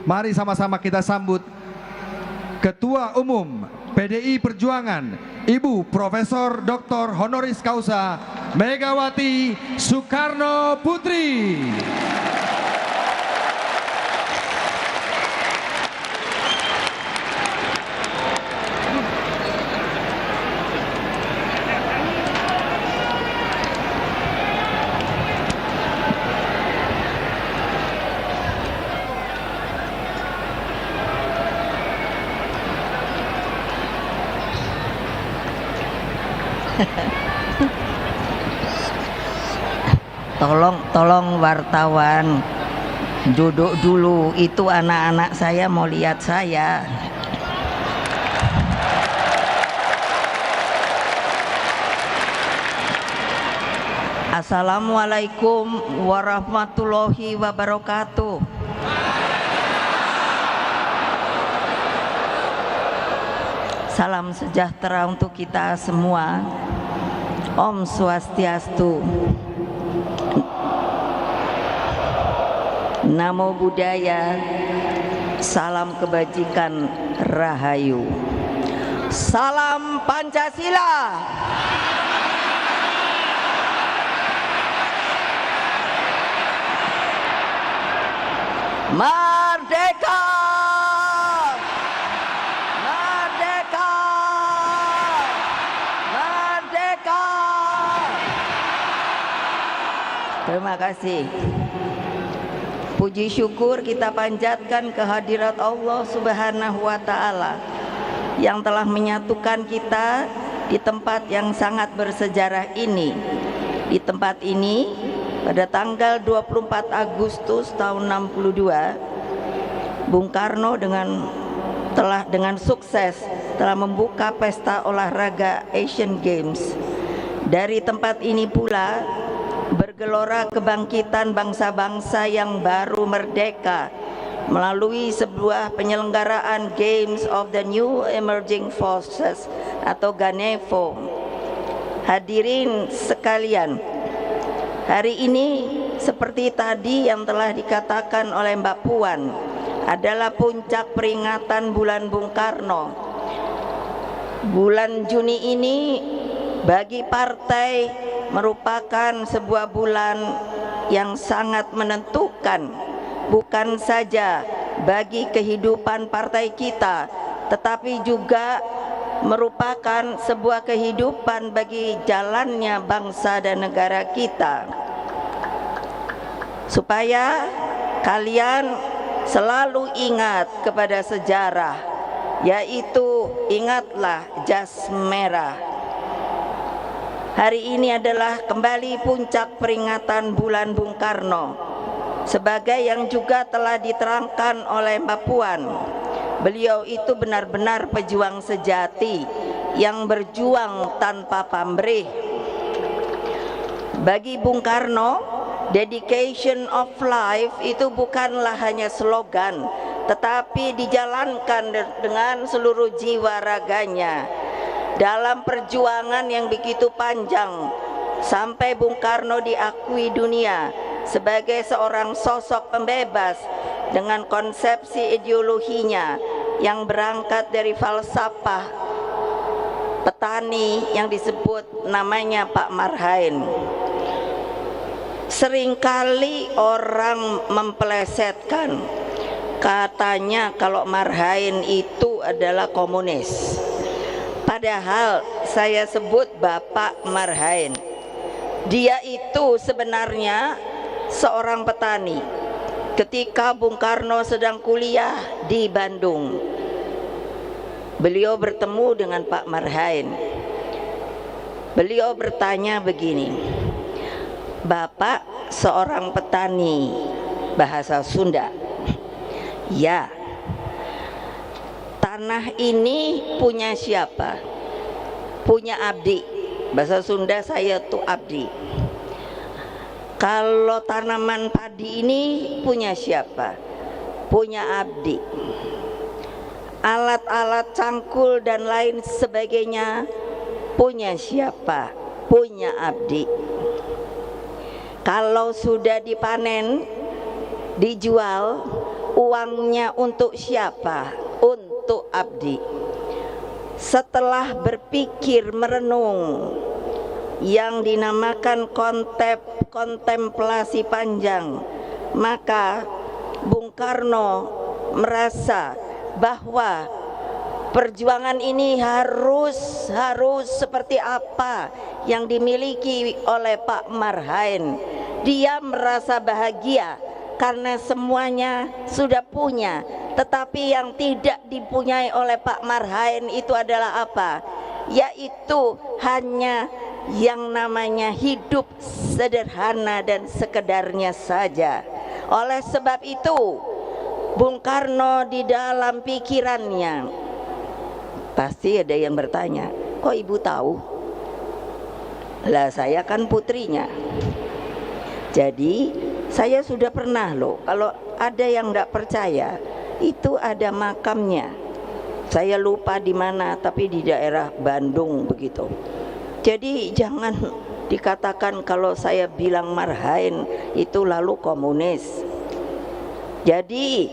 Mari sama-sama kita sambut Ketua Umum PDI Perjuangan, Ibu Profesor Dr. Honoris Causa Megawati Soekarno Putri. Tolong wartawan duduk dulu, itu anak-anak saya mau lihat saya. Assalamualaikum warahmatullahi wabarakatuh. Salam sejahtera untuk kita semua. Om Swastiastu. Namo Buddhaya. Salam kebajikan, Rahayu. Salam Pancasila. Merdeka! Merdeka! Merdeka! Terima kasih. Puji syukur kita panjatkan kehadirat Allah Subhanahu wa Ta'ala yang telah menyatukan kita di tempat yang sangat bersejarah ini. Di tempat ini pada tanggal 24 Agustus tahun 62, Bung Karno dengan sukses telah membuka pesta olahraga Asian Games. Dari tempat ini pula bergelora kebangkitan bangsa-bangsa yang baru merdeka melalui sebuah penyelenggaraan Games of the New Emerging Forces atau GANEFO. Hadirin sekalian, hari ini seperti tadi yang telah dikatakan oleh Mbak Puan adalah puncak peringatan bulan Bung Karno. Bulan Juni ini bagi partai merupakan sebuah bulan yang sangat menentukan, bukan saja bagi kehidupan partai kita, tetapi juga merupakan sebuah kehidupan bagi jalannya bangsa dan negara kita. Supaya kalian selalu ingat kepada sejarah, yaitu ingatlah jas merah. Hari ini adalah kembali puncak peringatan bulan Bung Karno, sebagai yang juga telah diterangkan oleh Mbak Puan. Beliau itu benar-benar pejuang sejati yang berjuang tanpa pamrih. Bagi Bung Karno, dedication of life itu bukanlah hanya slogan, tetapi dijalankan dengan seluruh jiwa raganya. Dalam perjuangan yang begitu panjang, sampai Bung Karno diakui dunia sebagai seorang sosok pembebas dengan konsepsi ideologinya yang berangkat dari falsafah petani yang disebut namanya Pak Marhain. Seringkali orang mempelesetkan, katanya kalau Marhain itu adalah komunis. Padahal saya sebut Bapak Marhain. Dia itu sebenarnya seorang petani. Ketika Bung Karno sedang kuliah di Bandung, beliau bertemu dengan Pak Marhain. Beliau bertanya begini, "Bapak seorang petani bahasa Sunda?" "Ya." "Tanah ini punya siapa?" "Punya abdi." Bahasa Sunda saya tuh abdi. "Kalau tanaman padi ini punya siapa?" "Punya abdi." "Alat-alat cangkul dan lain sebagainya punya siapa?" "Punya abdi." "Kalau sudah dipanen, dijual, Uangnya untuk siapa? Untuk abdi. Setelah berpikir merenung yang dinamakan kontemplasi panjang, maka Bung Karno merasa bahwa perjuangan ini harus seperti apa yang dimiliki oleh Pak Marhain. Dia merasa bahagia karena semuanya sudah punya, tetapi yang tidak dipunyai oleh Pak Marhain itu adalah apa? Yaitu hanya yang namanya hidup sederhana dan sekedarnya saja. Oleh sebab itu, Bung Karno di dalam pikirannya, pasti ada yang bertanya, kok ibu tahu? Lah saya kan putrinya. Jadi saya sudah pernah loh, kalau ada yang tidak percaya, itu ada makamnya. Saya lupa di mana, tapi di daerah Bandung begitu. Jadi jangan dikatakan kalau saya bilang Marhain itu lalu komunis. Jadi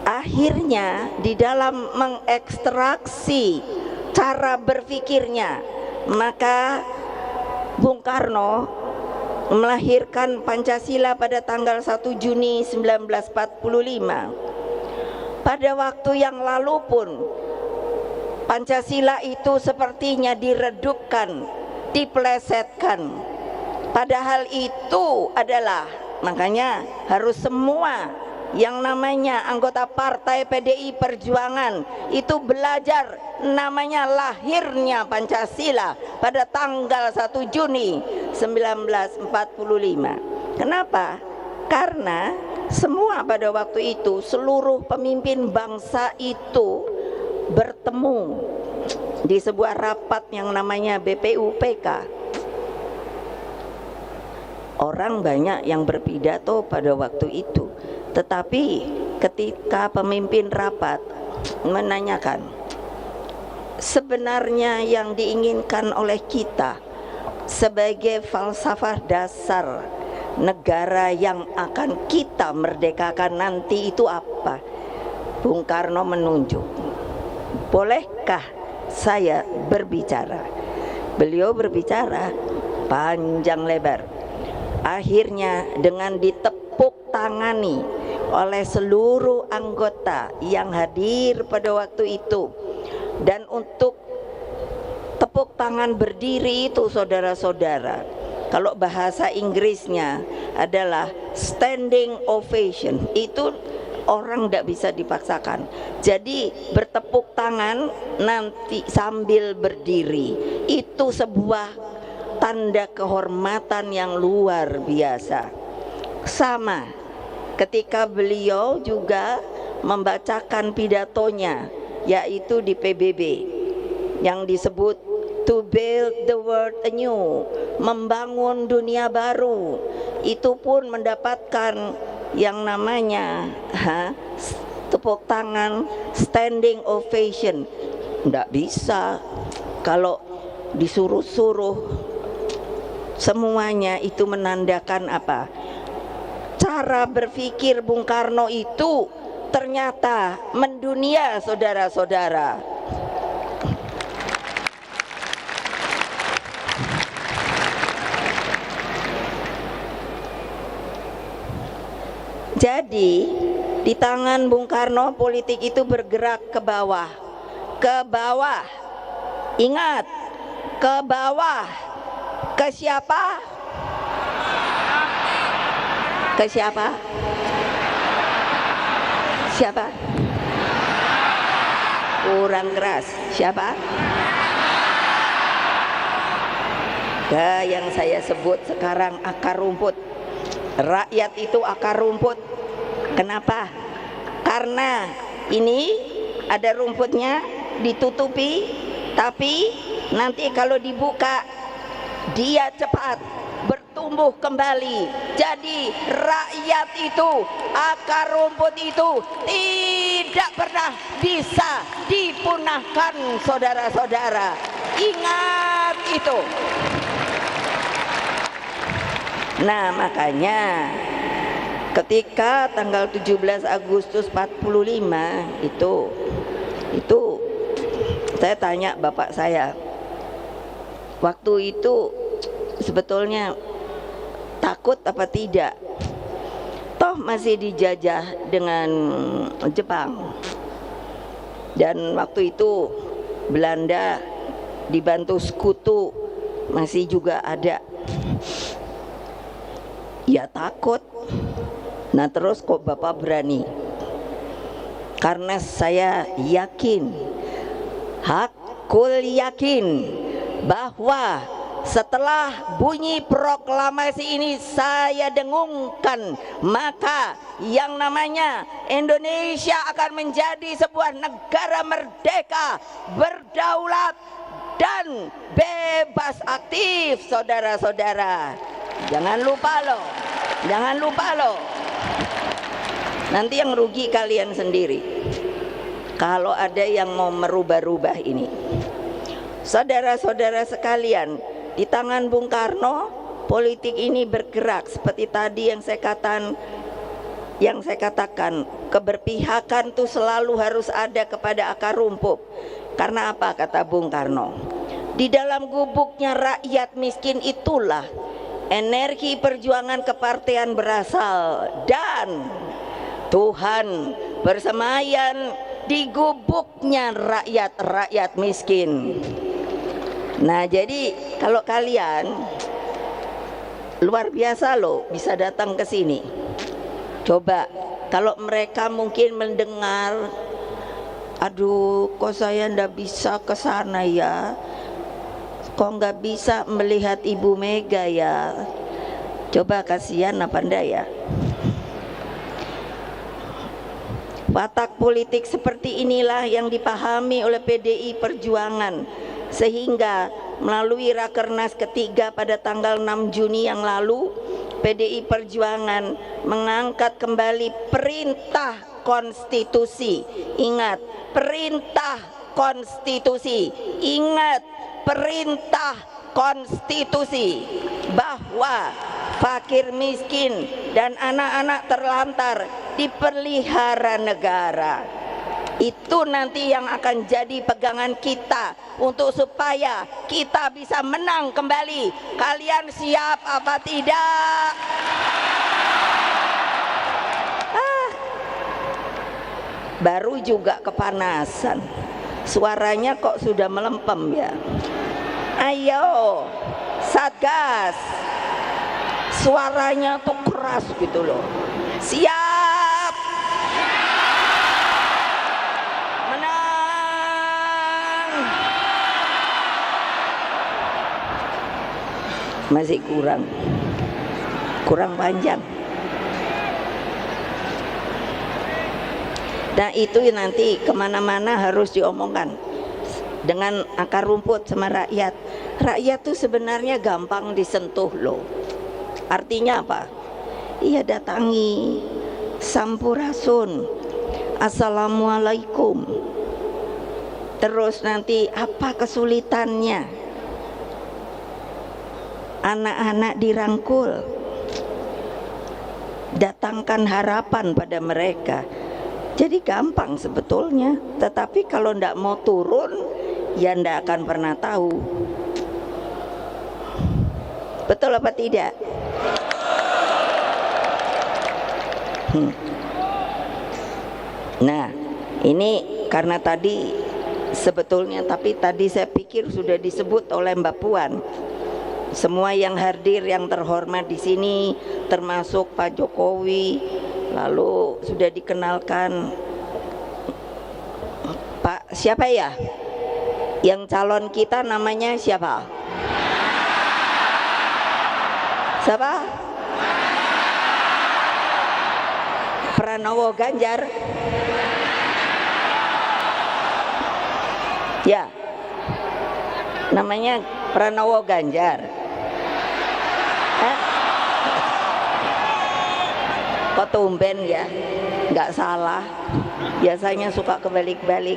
akhirnya di dalam mengekstraksi cara berpikirnya, maka Bung Karno melahirkan Pancasila pada tanggal 1 Juni 1945. Pada waktu yang lalu pun Pancasila itu sepertinya diredupkan, diplesetkan. Padahal itu adalah, makanya harus semua yang namanya anggota partai PDI Perjuangan itu belajar namanya lahirnya Pancasila pada tanggal 1 Juni 1945. Kenapa? Karena semua pada waktu itu seluruh pemimpin bangsa itu bertemu di sebuah rapat yang namanya BPUPK. Orang banyak yang berpidato pada waktu itu, tetapi ketika pemimpin rapat menanyakan, sebenarnya yang diinginkan oleh kita sebagai falsafah dasar negara yang akan kita merdekakan nanti itu apa? Bung Karno menunjuk, bolehkah saya berbicara? Beliau berbicara panjang lebar. Akhirnya dengan ditepuk tangani oleh seluruh anggota yang hadir pada waktu itu, dan untuk tepuk tangan berdiri itu saudara-saudara, kalau bahasa Inggrisnya adalah standing ovation, itu orang tidak bisa dipaksakan. Jadi bertepuk tangan nanti sambil berdiri itu sebuah tanda kehormatan yang luar biasa. Sama ketika beliau juga membacakan pidatonya, yaitu di PBB yang disebut to build the world anew, membangun dunia baru. Itu pun mendapatkan yang namanya tepuk tangan standing ovation. Tidak bisa kalau disuruh-suruh. Semuanya itu menandakan apa? Cara berpikir Bung Karno itu ternyata mendunia, saudara-saudara. Jadi di tangan Bung Karno politik itu bergerak ke bawah. Ke bawah. Ingat, ke bawah. Ke siapa? Ke siapa? Siapa? Kurang keras. Siapa? Ke yang saya sebut sekarang akar rumput. Rakyat itu akar rumput. Kenapa? Karena ini ada rumputnya ditutupi, tapi nanti kalau dibuka dia cepat bertumbuh kembali. Jadi rakyat itu, akar rumput itu tidak pernah bisa dipunahkan, saudara-saudara. Ingat itu. Nah, makanya ketika tanggal 17 Agustus 45 itu saya tanya bapak saya, waktu itu sebetulnya takut apa tidak? Toh masih dijajah dengan Jepang, dan waktu itu Belanda dibantu sekutu masih juga ada. Ya takut. Nah terus kok bapak berani? Karena saya yakin, hakul yakin bahwa setelah bunyi proklamasi ini saya dengungkan, maka yang namanya Indonesia akan menjadi sebuah negara merdeka, berdaulat dan bebas aktif, saudara-saudara. Jangan lupa loh, jangan lupa loh. Nanti yang rugi kalian sendiri kalau ada yang mau merubah-rubah ini. Saudara-saudara sekalian, di tangan Bung Karno politik ini bergerak seperti tadi yang saya katakan, keberpihakan itu selalu harus ada kepada akar rumput. Karena apa kata Bung Karno? Di dalam gubuknya rakyat miskin itulah energi perjuangan kepartean berasal, dan Tuhan bersemayam di gubuknya rakyat miskin. Nah jadi kalau kalian luar biasa loh bisa datang ke sini. Coba kalau mereka mungkin mendengar, aduh kok saya ndak bisa ke sana ya, kok nggak bisa melihat Ibu Mega ya. Coba kasihan apa ndak ya. Watak politik seperti inilah yang dipahami oleh PDI Perjuangan, sehingga melalui Rakernas ketiga pada tanggal 6 Juni yang lalu, PDI Perjuangan mengangkat kembali perintah konstitusi. Ingat, perintah konstitusi. Ingat, perintah konstitusi bahwa fakir miskin dan anak-anak terlantar dipelihara negara. Itu nanti yang akan jadi pegangan kita untuk supaya kita bisa menang kembali. Kalian siap apa tidak? Baru juga kepanasan, suaranya kok sudah melempem ya. Ayo Satgas, suaranya tuh keras gitu loh. Siap, menang. Masih kurang panjang. Nah itu nanti kemana-mana harus diomongkan dengan akar rumput sama rakyat. Rakyat tuh sebenarnya gampang disentuh loh. Artinya apa? Iya, datangi, sampurasun, assalamualaikum. Terus nanti apa kesulitannya? Anak-anak dirangkul, datangkan harapan pada mereka. Jadi gampang sebetulnya, tetapi kalau ndak mau turun, ya ndak akan pernah tahu. Betul apa tidak? Nah, ini karena tadi sebetulnya, tapi tadi saya pikir sudah disebut oleh Mbak Puan. Semua yang hadir, yang terhormat di sini, termasuk Pak Jokowi. Lalu sudah dikenalkan Pak siapa ya? Yang calon kita namanya siapa? Siapa? Pranowo Ganjar. Ya. Namanya Pranowo Ganjar. Kok tumben ya? Nggak salah. Biasanya suka kebalik-balik.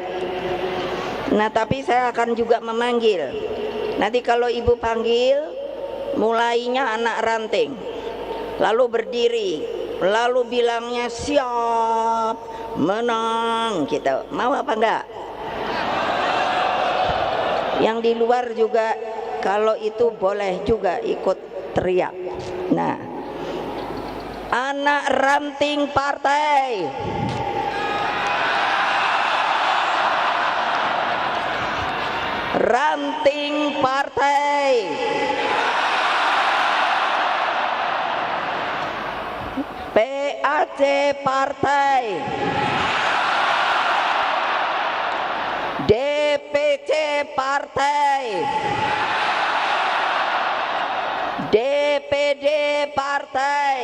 Nah tapi saya akan juga memanggil. Nanti kalau ibu panggil, mulainya anak ranting, lalu berdiri, lalu bilangnya siap, menang, kita mau apa enggak? Yang di luar juga kalau itu boleh juga ikut teriak. Nah, anak ranting partai, ranting partai, PAC partai, DPC partai, DPD partai,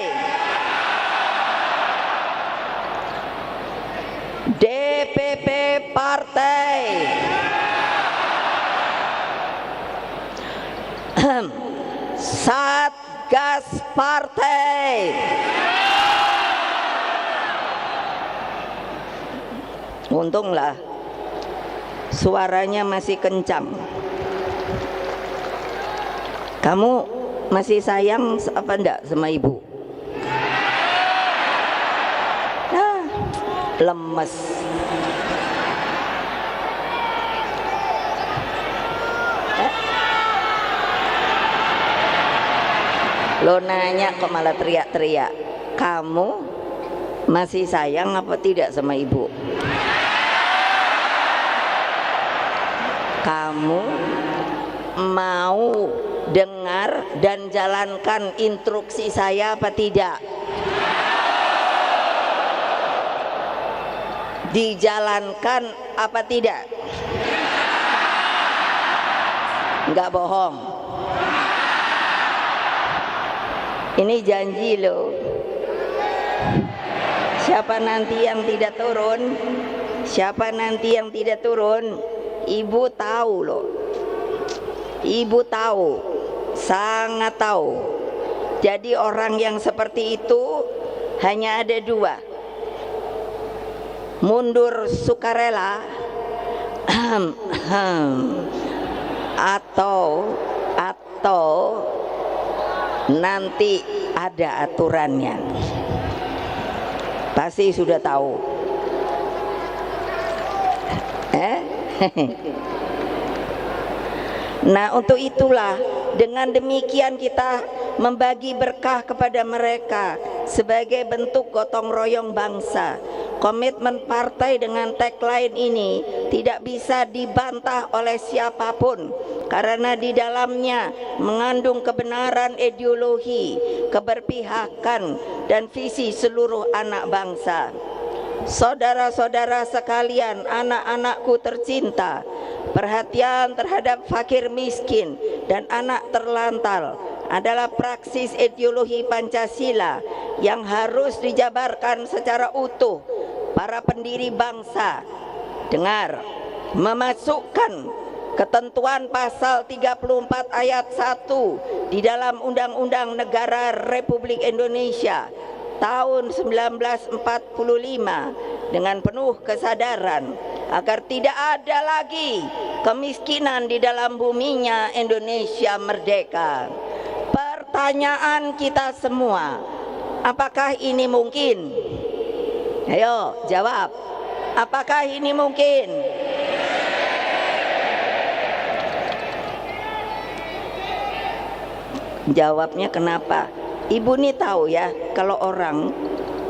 DPP partai, Satgas partai, untunglah suaranya masih kencang. Kamu masih sayang apa enggak sama ibu? Nah, lemes. Lo nanya kok malah teriak-teriak. Kamu masih sayang apa tidak sama ibu? Kamu mau dengar dan jalankan instruksi saya apa tidak? Dijalankan apa tidak? Enggak bohong. Ini janji loh. Siapa nanti yang tidak turun? Siapa nanti yang tidak turun? Ibu tahu loh. Ibu tahu, sangat tahu. Jadi orang yang seperti itu hanya ada dua: mundur sukarela atau nanti ada aturannya. Pasti sudah tahu. Nah, untuk itulah dengan demikian kita membagi berkah kepada mereka sebagai bentuk gotong royong bangsa. Komitmen partai dengan tagline ini tidak bisa dibantah oleh siapapun karena di dalamnya mengandung kebenaran ideologi, keberpihakan, dan visi seluruh anak bangsa. Saudara-saudara sekalian, anak-anakku tercinta, perhatian terhadap fakir miskin dan anak terlantar adalah praksis ideologi Pancasila yang harus dijabarkan secara utuh. Para pendiri bangsa, dengar, memasukkan ketentuan pasal 34 ayat 1 di dalam Undang-Undang Negara Republik Indonesia tahun 1945 dengan penuh kesadaran agar tidak ada lagi kemiskinan di dalam buminya Indonesia merdeka. Pertanyaan kita semua, apakah ini mungkin? Ayo jawab, apakah ini mungkin? Jawabnya kenapa? Ibu nih tahu ya, kalau orang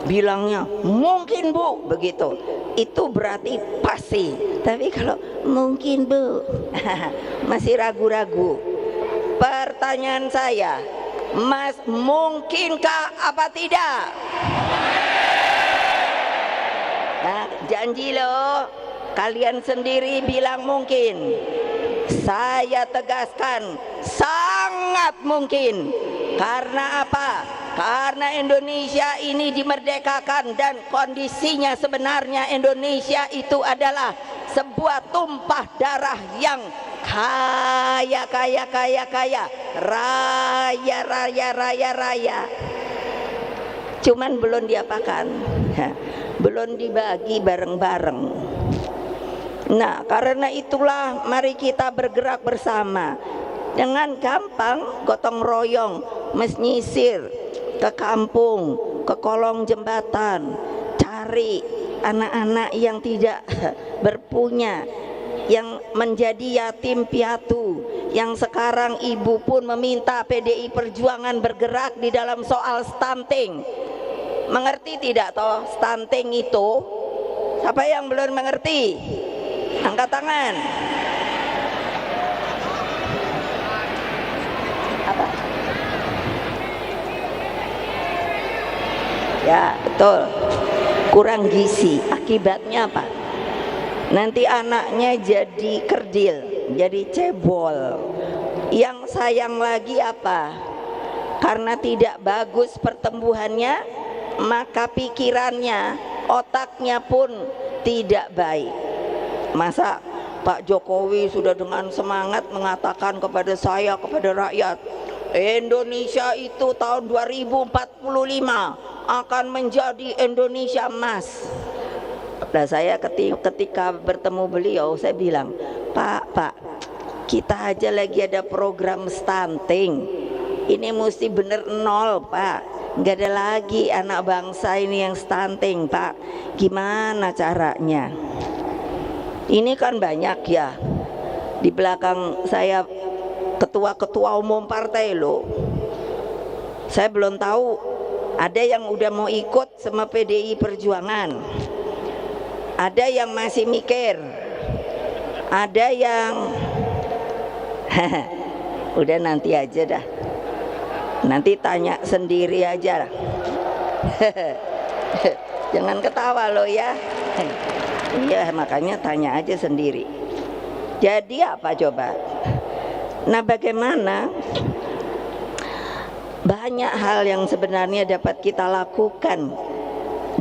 bilangnya mungkin bu begitu, itu berarti pasti. Tapi kalau mungkin bu masih ragu-ragu. Pertanyaan saya, Mas, mungkinkah apa tidak? Nah, janji loh, kalian sendiri bilang mungkin. Saya tegaskan, sangat mungkin. Karena apa? Karena Indonesia ini dimerdekakan dan kondisinya sebenarnya Indonesia itu adalah sebuah tumpah darah yang kaya, raya. Cuman belum diapakan, belum dibagi bareng-bareng. Nah, karena itulah mari kita bergerak bersama dengan gampang, gotong royong, menyisir ke kampung, ke kolong jembatan, cari anak-anak yang tidak berpunya, yang menjadi yatim piatu, yang sekarang ibu pun meminta PDI Perjuangan bergerak di dalam soal stunting. Mengerti tidak toh stunting itu? Siapa yang belum mengerti? Angkat tangan. Apa? Ya, betul. Kurang gizi. Akibatnya apa? Nanti anaknya jadi kerdil, jadi cebol. Yang sayang lagi apa? Karena tidak bagus pertumbuhannya, maka pikirannya, otaknya pun tidak baik. Masa Pak Jokowi sudah dengan semangat mengatakan kepada saya, kepada rakyat, Indonesia itu tahun 2045 akan menjadi Indonesia emas. Nah, saya ketika bertemu beliau, saya bilang, Pak, kita aja lagi ada program stunting. Ini mesti bener nol, Pak. Nggak ada lagi anak bangsa ini yang stunting, Pak. Gimana caranya? Ini kan banyak ya. Di belakang saya ketua-ketua umum partai loh. Saya belum tahu ada yang udah mau ikut sama PDI Perjuangan. Ada yang masih mikir. Ada yang udah nanti aja dah. Nanti tanya sendiri aja. Jangan ketawa lo ya. Iya, makanya tanya aja sendiri. Jadi apa coba? Nah, bagaimana? Banyak hal yang sebenarnya dapat kita lakukan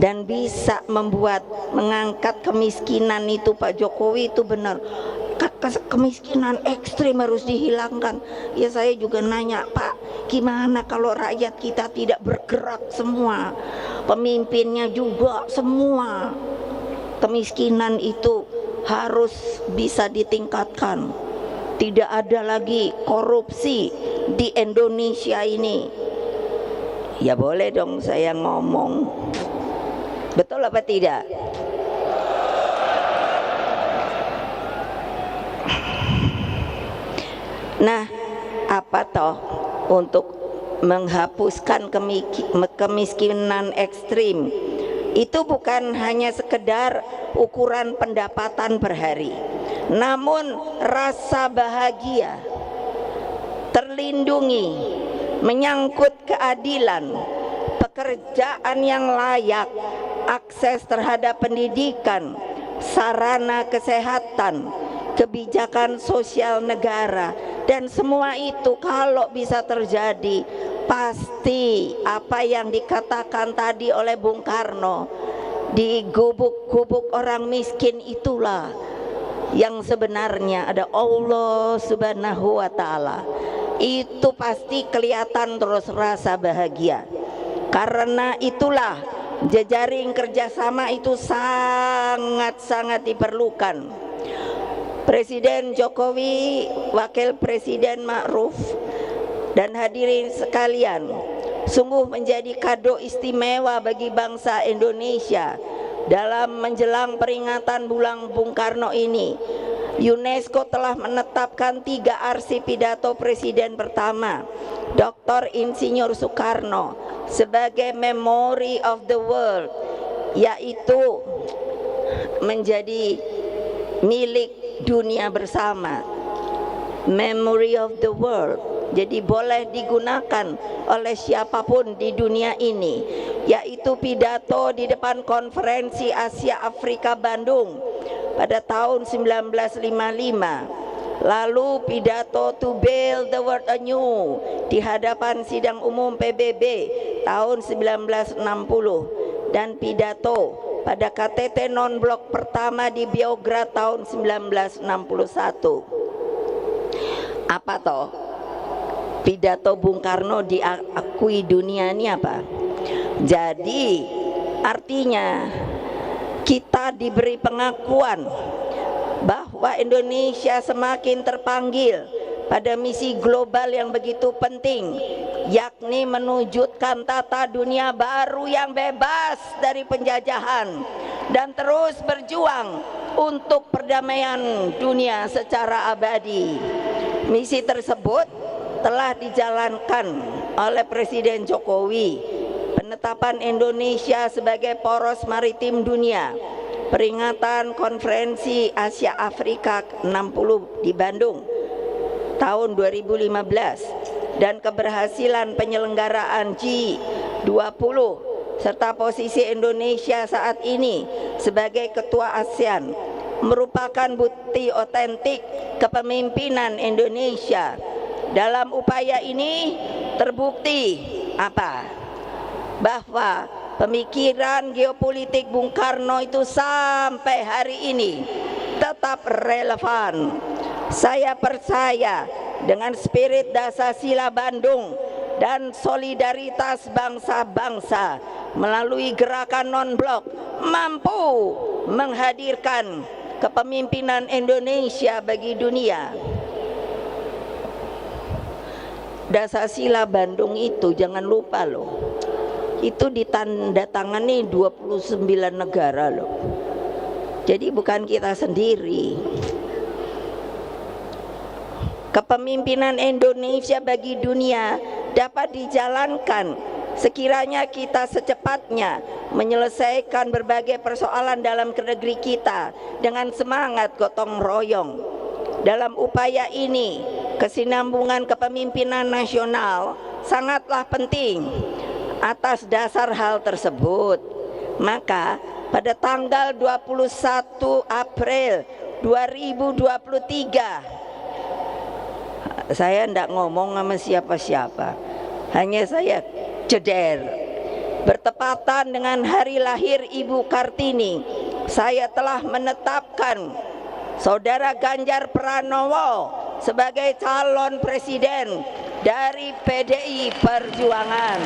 dan bisa mengangkat kemiskinan itu. Pak Jokowi itu benar, kemiskinan ekstrim harus dihilangkan. Ya, saya juga nanya, Pak, gimana kalau rakyat kita tidak bergerak semua, pemimpinnya juga semua? Kemiskinan itu harus bisa ditingkatkan. Tidak ada lagi korupsi di Indonesia ini. Ya boleh dong saya ngomong. Betul apa tidak? Nah, apa toh untuk menghapuskan kemiskinan ekstrim? Itu bukan hanya sekedar ukuran pendapatan per hari, namun rasa bahagia, terlindungi, menyangkut keadilan, pekerjaan yang layak, akses terhadap pendidikan, sarana kesehatan, kebijakan sosial negara, dan semua itu kalau bisa terjadi, pasti apa yang dikatakan tadi oleh Bung Karno, di gubuk-gubuk orang miskin itulah yang sebenarnya ada Allah Subhanahu wa Ta'ala. Itu pasti kelihatan terus rasa bahagia. Karena itulah jejaring kerjasama itu sangat-sangat diperlukan. Presiden Jokowi, Wakil Presiden Ma'ruf, dan hadirin sekalian, sungguh menjadi kado istimewa bagi bangsa Indonesia dalam menjelang peringatan Bulan Bung Karno ini. UNESCO telah menetapkan 3 arsip pidato Presiden pertama, Dr. Insinyur Soekarno, sebagai Memory of the World, yaitu menjadi milik dunia bersama. Memory of the World. Jadi boleh digunakan oleh siapapun di dunia ini, yaitu pidato di depan Konferensi Asia Afrika Bandung pada tahun 1955. Lalu pidato to build the world anew di hadapan sidang umum PBB tahun 1960, dan pidato pada KTT non-blok pertama di Beograd tahun 1961. Apa toh? Pidato Bung Karno diakui dunia ini apa? Jadi artinya kita diberi pengakuan bahwa Indonesia semakin terpanggil pada misi global yang begitu penting, yakni menwujudkan tata dunia baru yang bebas dari penjajahan dan terus berjuang untuk perdamaian dunia secara abadi. Misi tersebut telah dijalankan oleh Presiden Jokowi. Penetapan Indonesia sebagai poros maritim dunia, peringatan Konferensi Asia Afrika 60 di Bandung tahun 2015, dan keberhasilan penyelenggaraan G20 serta posisi Indonesia saat ini sebagai ketua ASEAN merupakan bukti otentik kepemimpinan Indonesia. Dalam upaya ini terbukti apa? Bahwa pemikiran geopolitik Bung Karno itu sampai hari ini tetap relevan. Saya percaya dengan spirit Dasar-Sila Bandung dan solidaritas bangsa-bangsa melalui gerakan non-blok mampu menghadirkan kepemimpinan Indonesia bagi dunia. Dasar-Sila Bandung itu jangan lupa loh, itu ditandatangani 29 negara loh. Jadi bukan kita sendiri. Kepemimpinan Indonesia bagi dunia dapat dijalankan sekiranya kita secepatnya menyelesaikan berbagai persoalan dalam negeri kita dengan semangat gotong royong. Dalam upaya ini, kesinambungan kepemimpinan nasional sangatlah penting. Atas dasar hal tersebut, maka pada tanggal 21 April 2023, saya tidak ngomong sama siapa-siapa, hanya saya ceder, bertepatan dengan hari lahir Ibu Kartini, saya telah menetapkan Saudara Ganjar Pranowo sebagai calon presiden dari PDI Perjuangan.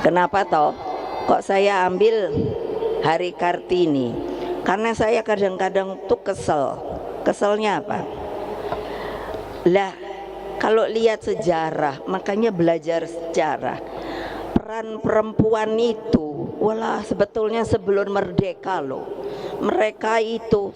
Kenapa toh? Kok saya ambil hari Kartini? Karena saya kadang-kadang tuh kesel. Keselnya apa? Lah, kalau lihat sejarah, makanya belajar sejarah. Peran perempuan itu, walah sebetulnya sebelum merdeka loh. Mereka itu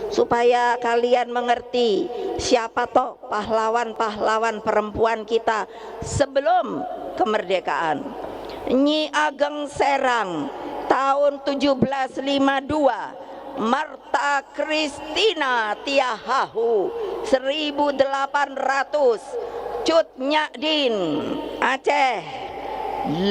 supaya kalian mengerti siapa toh pahlawan-pahlawan perempuan kita sebelum kemerdekaan. Nyi Ageng Serang tahun 1752, Marta Kristina Tiahahu 1800, Cut Nyak-Din Aceh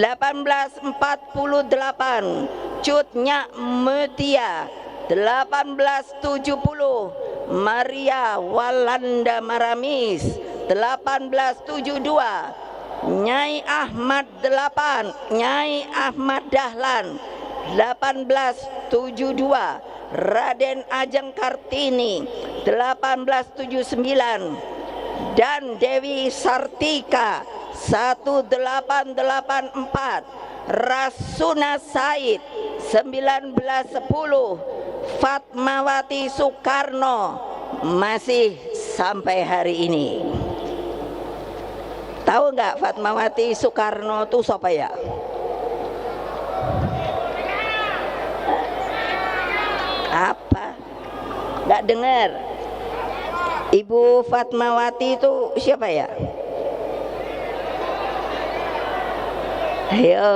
1848, Cut Nyak Mutia 1870, Maria Walanda Maramis 1872, Nyai Ahmad Nyai Ahmad Dahlan 1872, Raden Ajeng Kartini 1879, dan Dewi Sartika 1884, Rasuna Said 1910, Fatmawati Soekarno masih sampai hari ini. Tahu nggak Fatmawati Soekarno itu siapa ya? Apa? Nggak dengar? Ibu Fatmawati itu siapa ya? Ayo,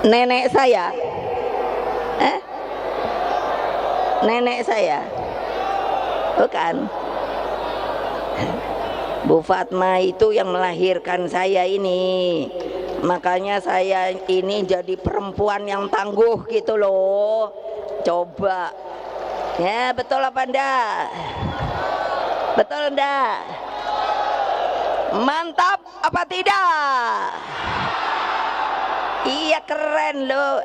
nenek saya, nenek saya, bukan? Bu Fatma itu yang melahirkan saya ini. Makanya saya ini jadi perempuan yang tangguh gitu loh. Coba. Ya, betul apa enggak? Betul enggak? Mantap apa tidak? Iya, keren loh.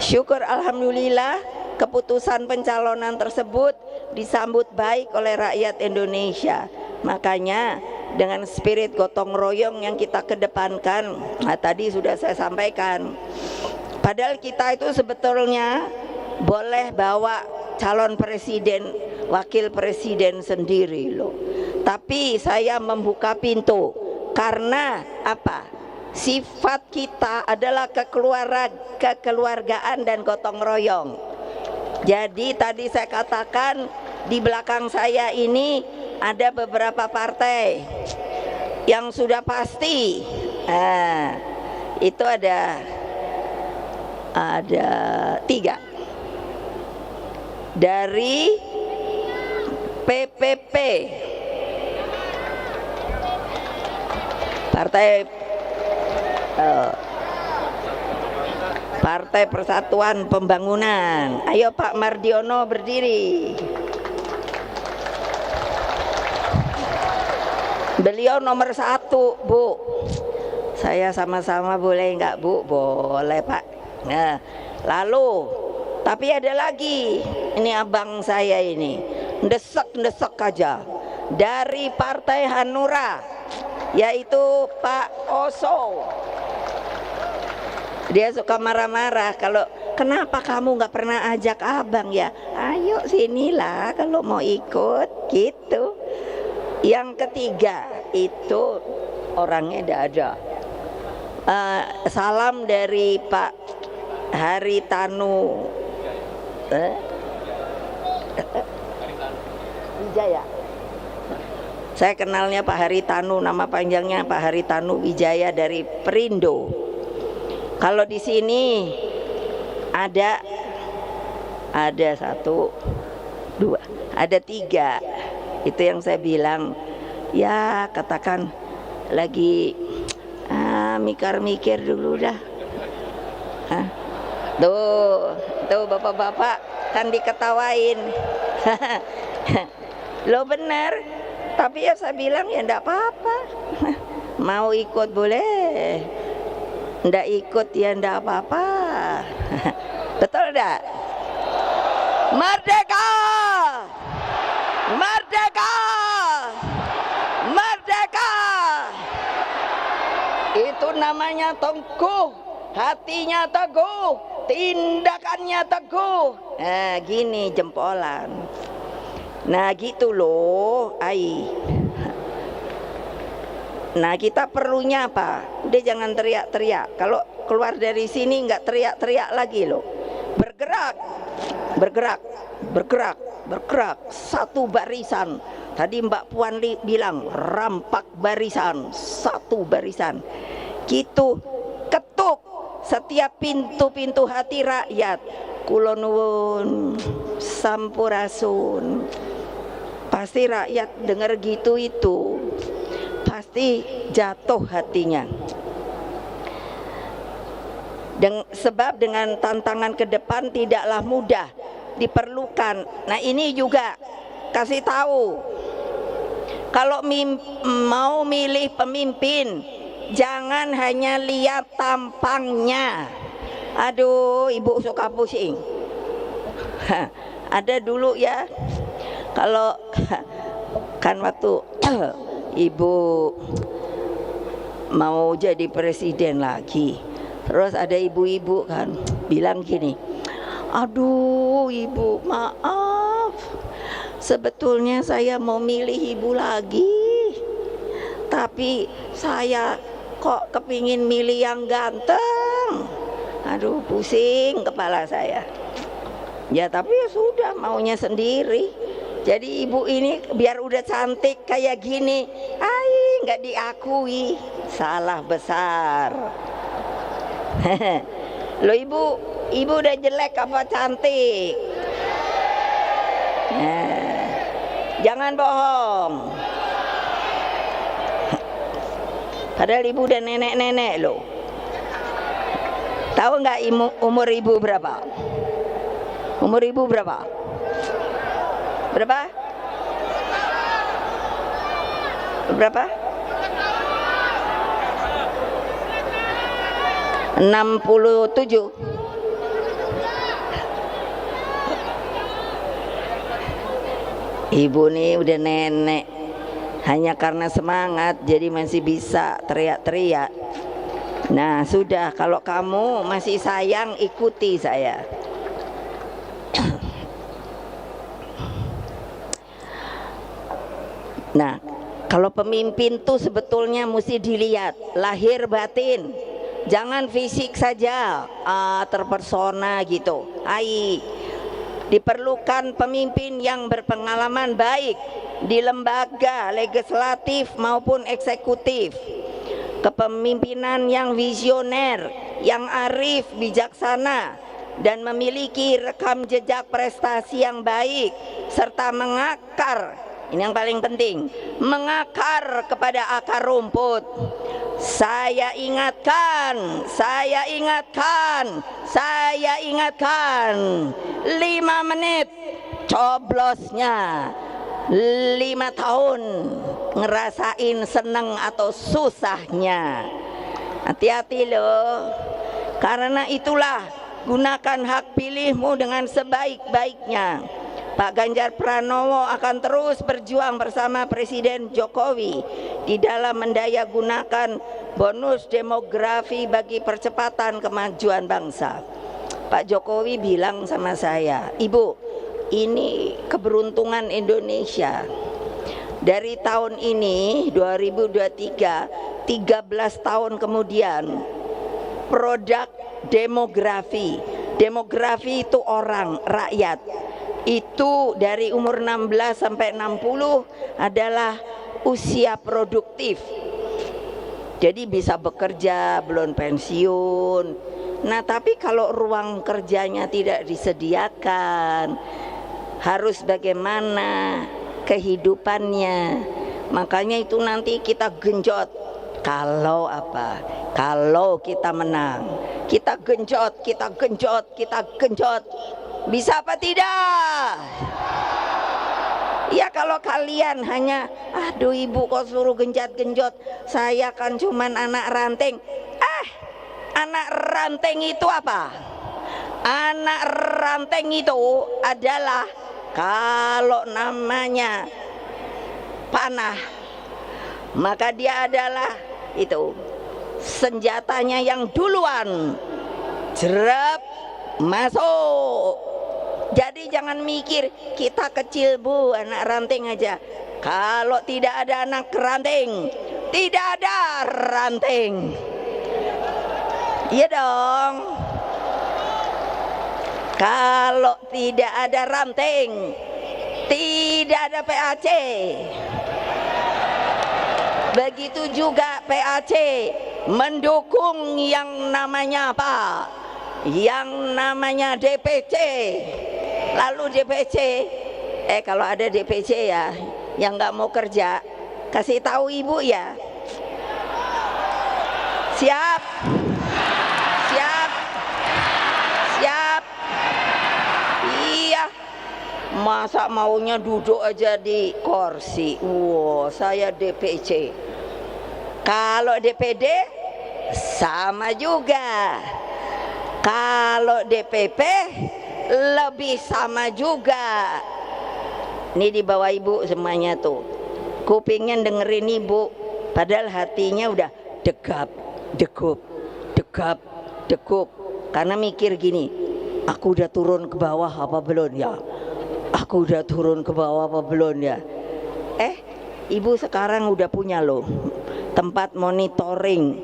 Syukur alhamdulillah keputusan pencalonan tersebut disambut baik oleh rakyat Indonesia. Makanya dengan spirit gotong royong yang kita kedepankan. Nah, tadi sudah saya sampaikan. Padahal kita itu sebetulnya boleh bawa calon presiden, wakil presiden sendiri loh. Tapi saya membuka pintu karena apa? Sifat kita adalah kekeluargaan dan gotong royong. Jadi tadi saya katakan di belakang saya ini ada beberapa partai yang sudah pasti. Nah, itu ada 3 dari PPP, Partai Persatuan Pembangunan. Ayo Pak Mardiono berdiri. Beliau nomor 1, Bu. Saya sama-sama boleh nggak, Bu? Boleh Pak. Nah, lalu tapi ada lagi. Ini abang saya ini, ndesek aja. Dari Partai Hanura, yaitu Pak Oso. Dia suka marah-marah kalau kenapa kamu nggak pernah ajak abang ya? Ayo sinilah kalau mau ikut gitu. Yang ketiga itu orangnya tidak ada. Salam dari Pak Haritanu Wijaya. Saya kenalnya Pak Haritanu, nama panjangnya Pak Haritanu Wijaya dari Perindo. Kalau di sini ada 1, 2, ada 3. Itu yang saya bilang, ya katakan lagi mikir dulu dah. Tuh bapak-bapak kan diketawain. Lo benar, tapi ya saya bilang ya enggak apa-apa. Mau ikut boleh, ndak ikut ya ndak apa-apa. Betul ndak? Merdeka! Merdeka! Merdeka! Itu namanya tangguh, hatinya teguh, tindakannya teguh. Nah, gini jempolan. Nah, gitu loh, ai. Nah, kita perlunya apa? Udah jangan teriak-teriak. Kalau keluar dari sini nggak teriak-teriak lagi loh. Bergerak, bergerak, bergerak, bergerak. Satu barisan. Tadi Mbak Puan bilang rampak barisan, satu barisan. Gitu, ketuk setiap pintu-pintu hati rakyat. Kula nuwun, sampurasun. Pasti rakyat dengar gitu itu. Pasti jatuh hatinya. Sebab dengan tantangan ke depan tidaklah mudah, diperlukan. Nah, ini juga kasih tahu. Kalau mau milih pemimpin, jangan hanya lihat tampangnya. Aduh, ibu suka pusing. Ada dulu ya, kalau kan waktu ibu mau jadi presiden lagi, terus ada ibu-ibu kan bilang gini, aduh ibu maaf, sebetulnya saya mau milih ibu lagi, tapi saya kok kepingin milih yang ganteng. Aduh, pusing kepala saya. Ya tapi ya sudah, maunya sendiri. Jadi ibu ini biar udah cantik kayak gini, nggak diakui, salah besar. Lo ibu udah jelek apa cantik? Nah, jangan bohong. Padahal ibu udah nenek-nenek lo. Tahu nggak umur ibu berapa? Umur ibu berapa? Berapa? Berapa? 67. Ibu nih udah nenek. Hanya karena semangat jadi masih bisa teriak-teriak. Nah sudah, kalau kamu masih sayang ikuti saya. Nah, kalau pemimpin tuh sebetulnya mesti dilihat lahir batin, jangan fisik saja, terpersona gitu. Diperlukan pemimpin yang berpengalaman baik di lembaga legislatif maupun eksekutif, kepemimpinan yang visioner, yang arif, bijaksana, dan memiliki rekam jejak prestasi yang baik, serta mengakar, ini yang paling penting, mengakar kepada akar rumput. Saya ingatkan, 5 menit coblosnya, 5 tahun ngerasain seneng atau susahnya. Hati-hati loh. Karena itulah gunakan hak pilihmu dengan sebaik-baiknya. Pak Ganjar Pranowo akan terus berjuang bersama Presiden Jokowi di dalam mendaya gunakan bonus demografi bagi percepatan kemajuan bangsa. Pak Jokowi bilang sama saya, Ibu, ini keberuntungan Indonesia. Dari tahun ini 2023, 13 tahun kemudian, produk demografi. Demografi itu orang, rakyat. Itu dari umur 16 sampai 60 adalah usia produktif. Jadi bisa bekerja, belum pensiun. Nah, tapi kalau ruang kerjanya tidak disediakan, harus bagaimana kehidupannya. Makanya itu nanti kita genjot. Kalau apa? Kalau kita menang, kita genjot. Bisa apa tidak? Ya kalau kalian hanya, aduh ibu kok suruh genjot, saya kan cuman anak ranting. Anak ranting itu apa? Anak ranting itu adalah kalau namanya panah, maka dia adalah itu senjatanya yang duluan jerap masuk. Jadi jangan mikir kita kecil bu, anak ranting aja. Kalau tidak ada anak ranting, tidak ada ranting. Iya dong. Kalau tidak ada ranting, tidak ada PAC. Begitu juga PAC mendukung yang namanya apa? Yang namanya DPC. Lalu DPC, kalau ada DPC ya, yang nggak mau kerja, kasih tahu ibu ya. Siap. Iya. Masa maunya duduk aja di kursi. Wow, saya DPC. Kalau DPD sama juga. Kalau DPP lebih sama juga. Ini di bawah ibu semuanya tuh. Kupingnya dengerin ibu, padahal hatinya udah degap, degup. Karena mikir gini, aku udah turun ke bawah apa belum ya? Aku udah turun ke bawah apa belum ya? Ibu sekarang udah punya loh tempat monitoring.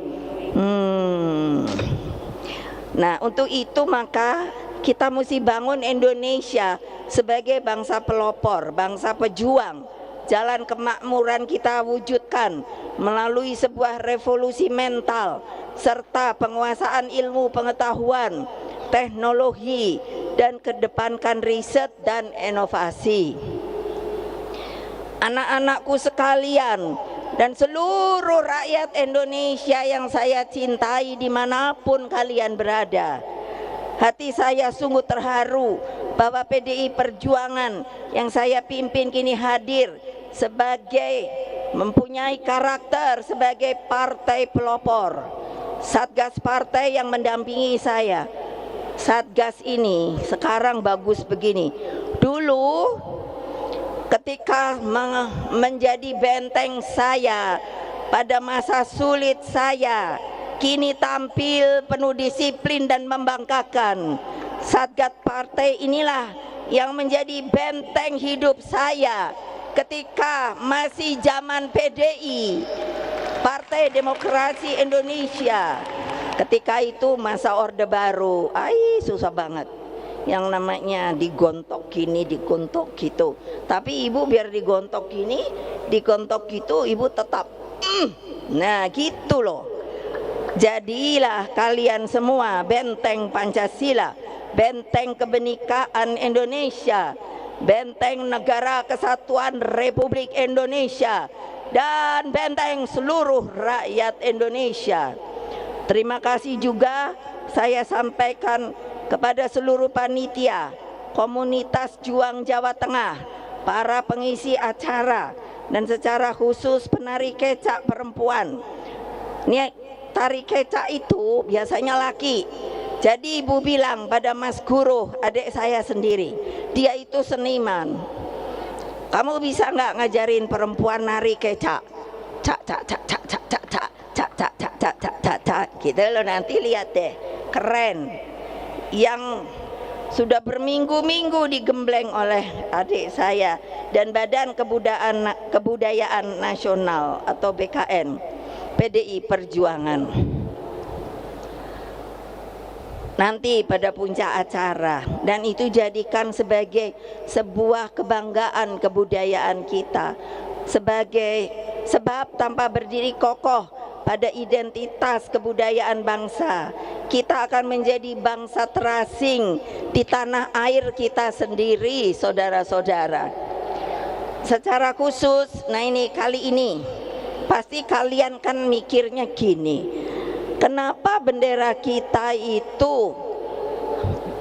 Nah, untuk itu maka kita mesti bangun Indonesia sebagai bangsa pelopor, bangsa pejuang. Jalan kemakmuran kita wujudkan melalui sebuah revolusi mental serta penguasaan ilmu pengetahuan, teknologi, dan kedepankan riset dan inovasi. Anak-anakku sekalian dan seluruh rakyat Indonesia yang saya cintai dimanapun kalian berada, hati saya sungguh terharu bahwa PDI Perjuangan yang saya pimpin kini hadir sebagai mempunyai karakter sebagai partai pelopor. Satgas partai yang mendampingi saya. Satgas ini sekarang bagus begini. Dulu ketika menjadi benteng saya pada masa sulit saya, kini tampil penuh disiplin dan membanggakan. Satgas partai inilah yang menjadi benteng hidup saya ketika masih zaman PDI, Partai Demokrasi Indonesia. Ketika itu masa Orde Baru, susah banget. Yang namanya digontok gini, digontok gitu. Tapi ibu biar digontok gini, digontok gitu, ibu tetap nah gitu loh. Jadilah kalian semua benteng Pancasila, benteng kebenekaan Indonesia, benteng negara kesatuan Republik Indonesia, dan benteng seluruh rakyat Indonesia. Terima kasih juga saya sampaikan kepada seluruh panitia, komunitas Juang Jawa Tengah, para pengisi acara, dan secara khusus penari kecak perempuan. Ini tari kecak itu biasanya laki. Jadi ibu bilang pada Mas Guru, adik saya sendiri, dia itu seniman. Kamu bisa nggak ngajarin perempuan nari kecak? Cak cak cak cak cak cak cak cak cak cak cak cak cak cak gitu loh, nanti lihat deh, keren. Yang sudah berminggu-minggu digembleng oleh adik saya dan Badan Kebudayaan Nasional atau BKN PDI Perjuangan. Nanti pada puncak acara, dan itu jadikan sebagai sebuah kebanggaan kebudayaan kita, sebagai sebab tanpa berdiri kokoh pada identitas kebudayaan bangsa, kita akan menjadi bangsa terasing di tanah air kita sendiri, saudara-saudara. Secara khusus, nah ini kali ini pasti kalian kan mikirnya gini, kenapa bendera kita itu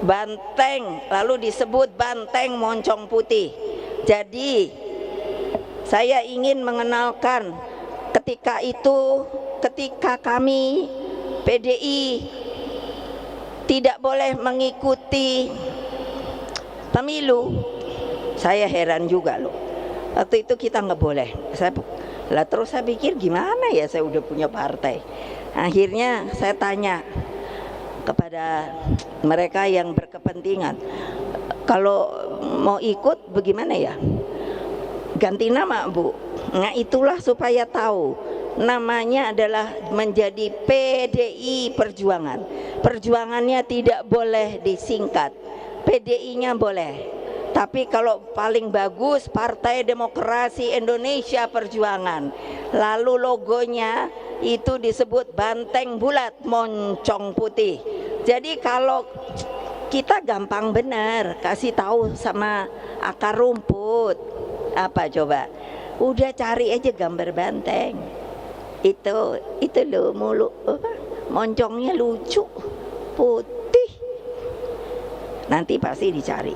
banteng, lalu disebut banteng moncong putih. Jadi saya ingin mengenalkan ketika itu, ketika kami PDI tidak boleh mengikuti pemilu, saya heran juga loh. Waktu itu kita nggak boleh. Terus saya pikir gimana ya, saya udah punya partai. Akhirnya saya tanya kepada mereka yang berkepentingan, kalau mau ikut bagaimana ya? Ganti nama Bu. Nah itulah supaya tahu namanya adalah menjadi PDI Perjuangan. Perjuangannya tidak boleh disingkat, PDI-nya boleh. Tapi kalau paling bagus Partai Demokrasi Indonesia Perjuangan. Lalu logonya itu disebut banteng bulat moncong putih. Jadi kalau kita gampang benar kasih tahu sama akar rumput, apa coba? Udah cari aja gambar banteng. Itu loh mulut moncongnya lucu putih, nanti pasti dicari.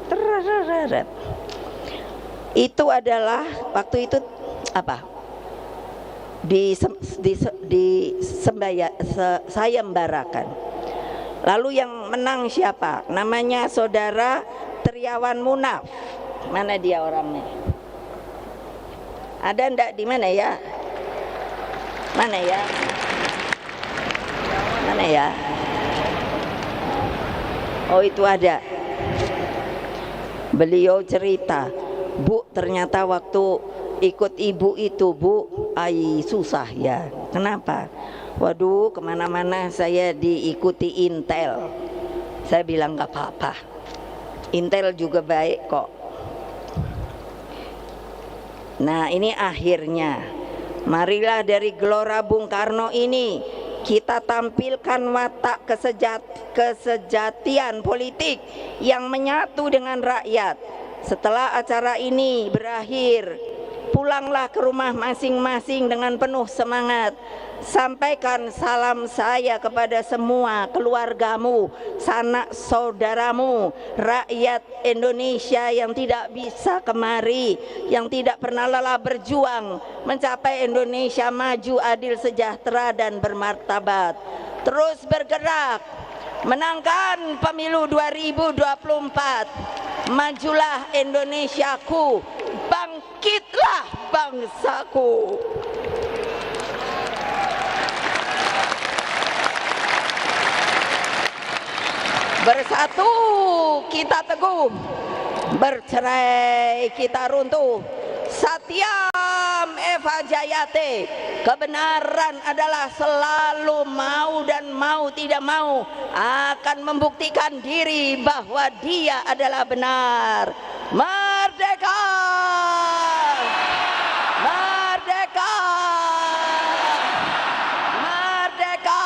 Itu adalah waktu itu apa, sayembarakan. Lalu yang menang siapa? Namanya saudara Triawan Munaf. Mana dia orangnya? Ada ndak di mana ya? Mana ya? Mana ya? Oh itu ada. Beliau cerita, Bu ternyata waktu ikut ibu itu Bu, susah ya. Kenapa? Waduh kemana-mana saya diikuti Intel. Saya bilang gak apa-apa, Intel juga baik kok. Nah ini akhirnya, marilah dari Gelora Bung Karno ini kita tampilkan watak kesejatian politik yang menyatu dengan rakyat. Setelah acara ini berakhir, pulanglah ke rumah masing-masing dengan penuh semangat. Sampaikan salam saya kepada semua keluargamu, sanak saudaramu, rakyat Indonesia yang tidak bisa kemari, yang tidak pernah lelah berjuang mencapai Indonesia maju, adil, sejahtera, dan bermartabat. Terus bergerak, menangkan pemilu 2024. Majulah Indonesiaku, bangsa bangkitlah bangsaku. Bersatu kita teguh, bercerai kita runtuh. Satyam Eva Jayate, kebenaran adalah selalu mau dan mau tidak mau akan membuktikan diri bahwa dia adalah benar. Merdeka! Merdeka! Merdeka!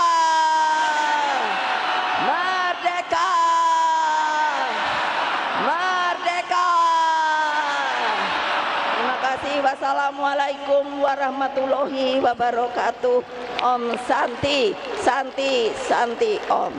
Merdeka! Merdeka! Terima kasih. Wassalamualaikum warahmatullahi wabarakatuh. Om Santi, Santi, Santi Om.